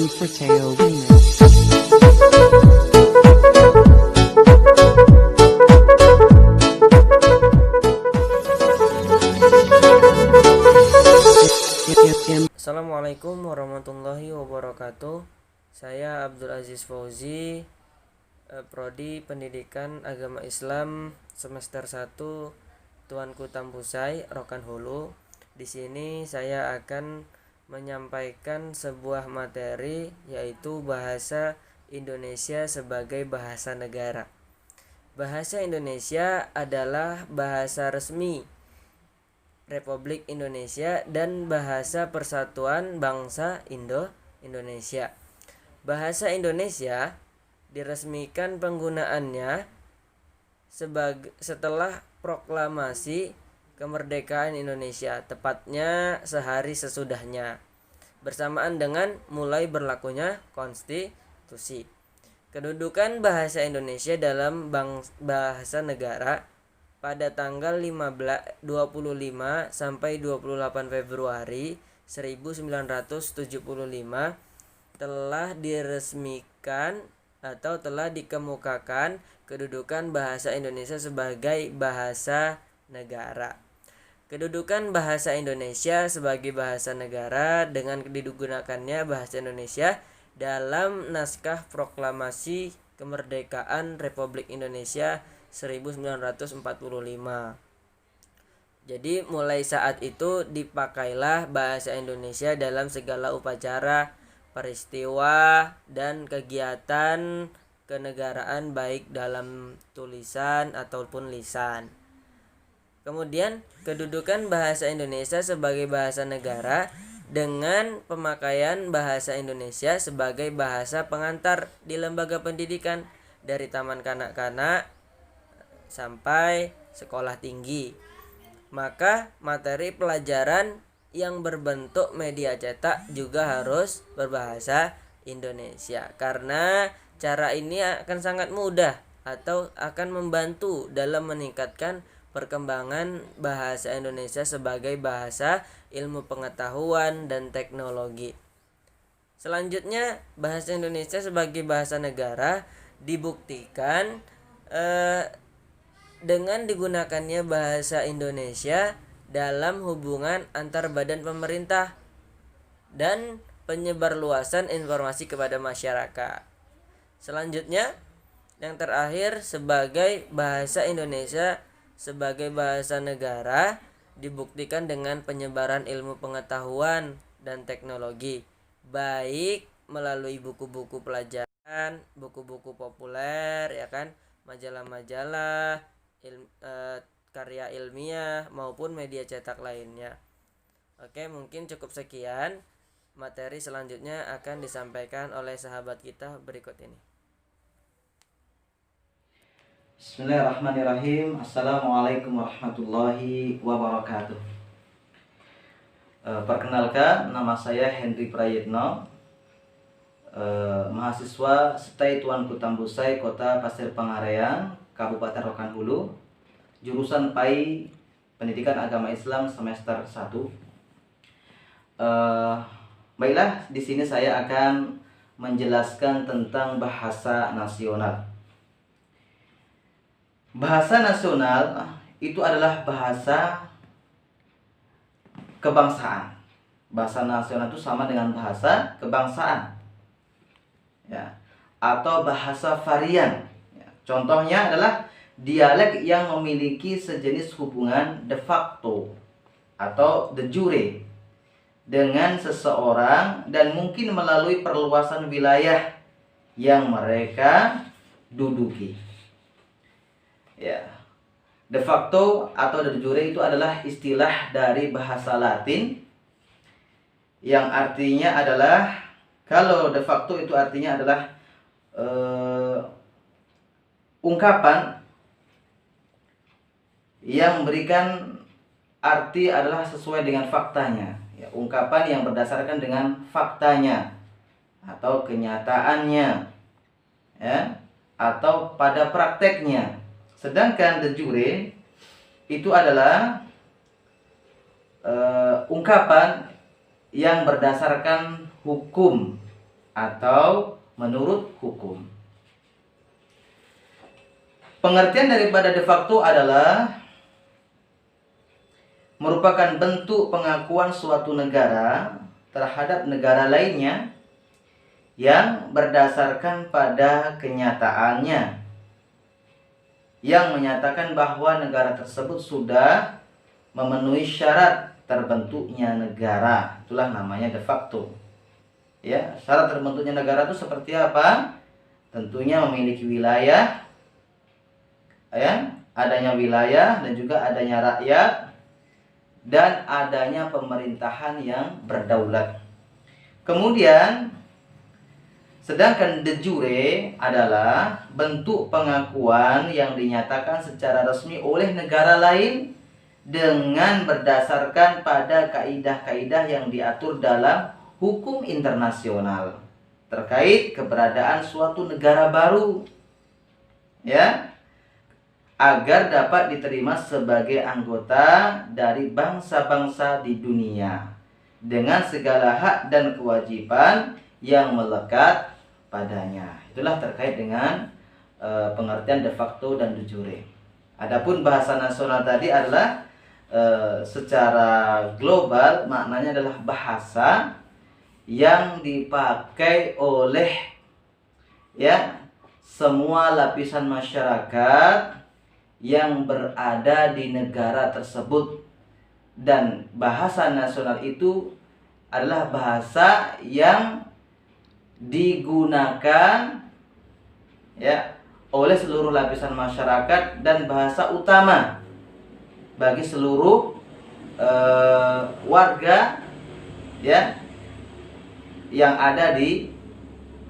Frateo Remix. Assalamualaikum warahmatullahi wabarakatuh. Saya Abdul Aziz Fauzi, Prodi Pendidikan Agama Islam semester 1 Tuanku Tambusai, Rokan Hulu. Di sini saya akan menyampaikan sebuah materi, yaitu bahasa Indonesia sebagai bahasa negara. Bahasa Indonesia adalah bahasa resmi Republik Indonesia dan bahasa Persatuan Bangsa Indonesia. Bahasa Indonesia diresmikan penggunaannya setelah proklamasi kemerdekaan Indonesia, tepatnya sehari sesudahnya, bersamaan dengan mulai berlakunya konstitusi. Kedudukan bahasa Indonesia dalam bahasa negara pada tanggal 25 sampai 28 Februari 1975 telah diresmikan atau telah dikemukakan kedudukan bahasa Indonesia sebagai bahasa negara. Kedudukan bahasa Indonesia sebagai bahasa negara dengan digunakannya bahasa Indonesia dalam naskah proklamasi kemerdekaan Republik Indonesia 1945. Jadi mulai saat itu dipakailah bahasa Indonesia dalam segala upacara, peristiwa, dan kegiatan kenegaraan baik dalam tulisan ataupun lisan. Kemudian kedudukan bahasa Indonesia sebagai bahasa negara dengan pemakaian bahasa Indonesia sebagai bahasa pengantar di lembaga pendidikan dari taman kanak-kanak sampai sekolah tinggi. Maka materi pelajaran yang berbentuk media cetak juga harus berbahasa Indonesia, karena cara ini akan sangat mudah atau akan membantu dalam meningkatkan perkembangan bahasa Indonesia sebagai bahasa ilmu pengetahuan dan teknologi. Selanjutnya, bahasa Indonesia sebagai bahasa negara dibuktikan dengan digunakannya bahasa Indonesia dalam hubungan antar badan pemerintah dan penyebarluasan informasi kepada masyarakat. Selanjutnya, yang terakhir, sebagai bahasa Indonesia sebagai bahasa negara dibuktikan dengan penyebaran ilmu pengetahuan dan teknologi, baik melalui buku-buku pelajaran, buku-buku populer, ya kan, majalah-majalah, karya ilmiah maupun media cetak lainnya. Oke, mungkin cukup sekian. Materi selanjutnya akan disampaikan oleh sahabat kita berikut ini. Bismillahirrahmanirrahim. Assalamualaikum warahmatullahi wabarakatuh. Perkenalkan, nama saya Henry Prayitno, mahasiswa STAI Tuanku Tambusai, Kota Pasir Pengareang, Kabupaten Rokan Hulu, jurusan PAI Pendidikan Agama Islam semester 1. Baiklah, di sini saya akan menjelaskan tentang bahasa nasional. Bahasa nasional itu adalah bahasa kebangsaan. Bahasa nasional itu sama dengan bahasa kebangsaan, ya, atau bahasa varian. Contohnya adalah dialek yang memiliki sejenis hubungan de facto atau de jure dengan seseorang dan mungkin melalui perluasan wilayah yang mereka duduki. Ya, de facto atau de jure itu adalah istilah dari bahasa Latin yang artinya adalah, kalau de facto itu artinya adalah ungkapan yang memberikan arti adalah sesuai dengan faktanya, ya, ungkapan yang berdasarkan dengan faktanya atau kenyataannya, ya, atau pada prakteknya. Sedangkan de jure itu adalah ungkapan yang berdasarkan hukum atau menurut hukum. Pengertian daripada de facto adalah merupakan bentuk pengakuan suatu negara terhadap negara lainnya yang berdasarkan pada kenyataannya, yang menyatakan bahwa negara tersebut sudah memenuhi syarat terbentuknya negara. Itulah namanya de facto. Ya, syarat terbentuknya negara itu seperti apa? Tentunya memiliki wilayah, ya, adanya wilayah dan juga adanya rakyat dan adanya pemerintahan yang berdaulat. Kemudian sedangkan de jure adalah bentuk pengakuan yang dinyatakan secara resmi oleh negara lain dengan berdasarkan pada kaidah-kaidah yang diatur dalam hukum internasional terkait keberadaan suatu negara baru, ya, agar dapat diterima sebagai anggota dari bangsa-bangsa di dunia dengan segala hak dan kewajiban yang melekat padanya. Itulah terkait dengan pengertian de facto dan de jure. Adapun bahasa nasional tadi adalah secara global maknanya adalah bahasa yang dipakai oleh, ya, semua lapisan masyarakat yang berada di negara tersebut, dan bahasa nasional itu adalah bahasa yang digunakan, ya, oleh seluruh lapisan masyarakat dan bahasa utama bagi seluruh warga, ya, yang ada di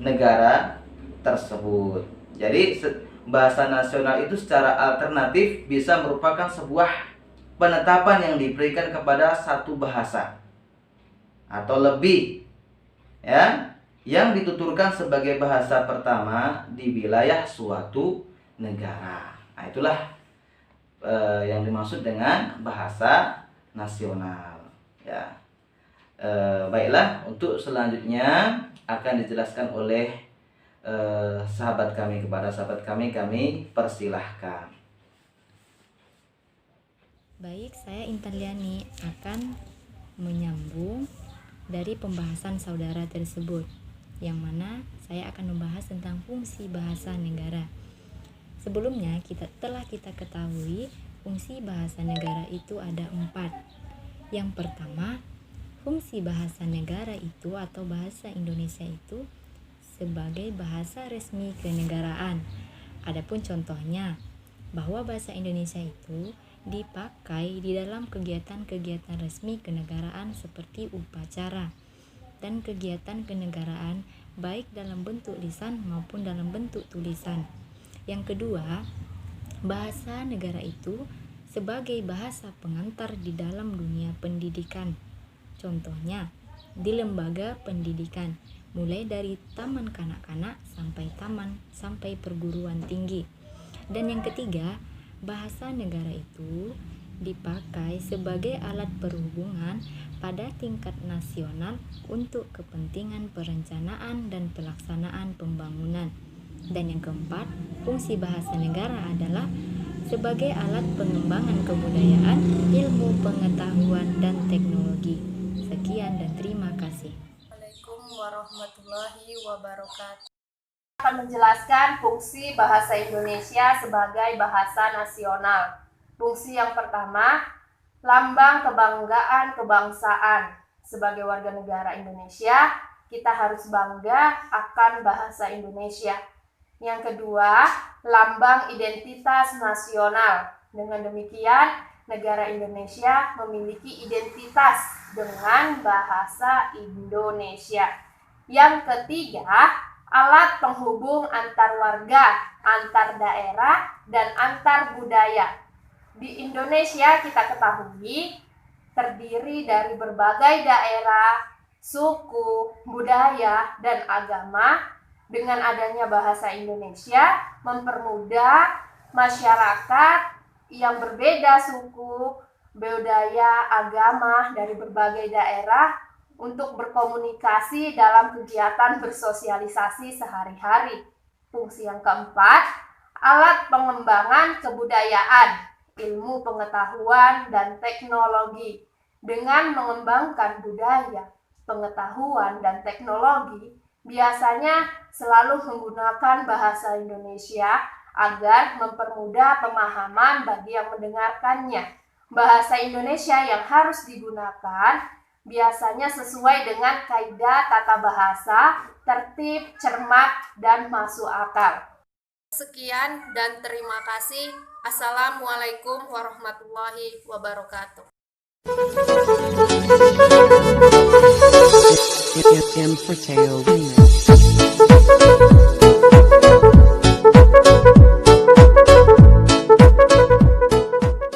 negara tersebut. Jadi bahasa nasional itu secara alternatif bisa merupakan sebuah penetapan yang diberikan kepada satu bahasa atau lebih, ya, yang dituturkan sebagai bahasa pertama di wilayah suatu negara. Nah, itulah yang dimaksud dengan bahasa nasional, ya. Baiklah, untuk selanjutnya akan dijelaskan oleh sahabat kami kepada sahabat kami persilahkan. Baik, saya Intan Liani akan menyambung dari pembahasan saudara tersebut, yang mana saya akan membahas tentang fungsi bahasa negara. Sebelumnya telah kita ketahui fungsi bahasa negara itu ada 4. Yang pertama, fungsi bahasa negara itu atau bahasa Indonesia itu sebagai bahasa resmi kenegaraan. Adapun contohnya bahwa bahasa Indonesia itu dipakai di dalam kegiatan-kegiatan resmi kenegaraan seperti upacara dan kegiatan kenegaraan baik dalam bentuk lisan maupun dalam bentuk tulisan. Yang kedua, bahasa negara itu sebagai bahasa pengantar di dalam dunia pendidikan. Contohnya, di lembaga pendidikan, mulai dari taman kanak-kanak sampai perguruan tinggi. Dan yang ketiga, bahasa negara itu dipakai sebagai alat perhubungan pada tingkat nasional untuk kepentingan perencanaan dan pelaksanaan pembangunan. Dan yang keempat, fungsi bahasa negara adalah sebagai alat pengembangan kebudayaan, ilmu pengetahuan, dan teknologi. Sekian dan terima kasih. Assalamualaikum warahmatullahi wabarakatuh. Akan menjelaskan fungsi bahasa Indonesia sebagai bahasa nasional. Fungsi yang pertama, lambang kebanggaan kebangsaan. Sebagai warga negara Indonesia, kita harus bangga akan bahasa Indonesia. Yang kedua, lambang identitas nasional. Dengan demikian, negara Indonesia memiliki identitas dengan bahasa Indonesia. Yang ketiga, alat penghubung antar warga, antar daerah, dan antar budaya. Di Indonesia kita ketahui terdiri dari berbagai daerah, suku, budaya, dan agama. Dengan adanya bahasa Indonesia mempermudah masyarakat yang berbeda suku, budaya, agama dari berbagai daerah untuk berkomunikasi dalam kegiatan bersosialisasi sehari-hari. Fungsi yang keempat, alat pengembangan kebudayaan, ilmu pengetahuan, dan teknologi. Dengan mengembangkan budaya, pengetahuan, dan teknologi, biasanya selalu menggunakan bahasa Indonesia agar mempermudah pemahaman bagi yang mendengarkannya. Bahasa Indonesia yang harus digunakan biasanya sesuai dengan kaidah tata bahasa, tertib, cermat, dan masuk akal. Sekian dan terima kasih. Assalamualaikum warahmatullahi wabarakatuh. M for Teo Remix.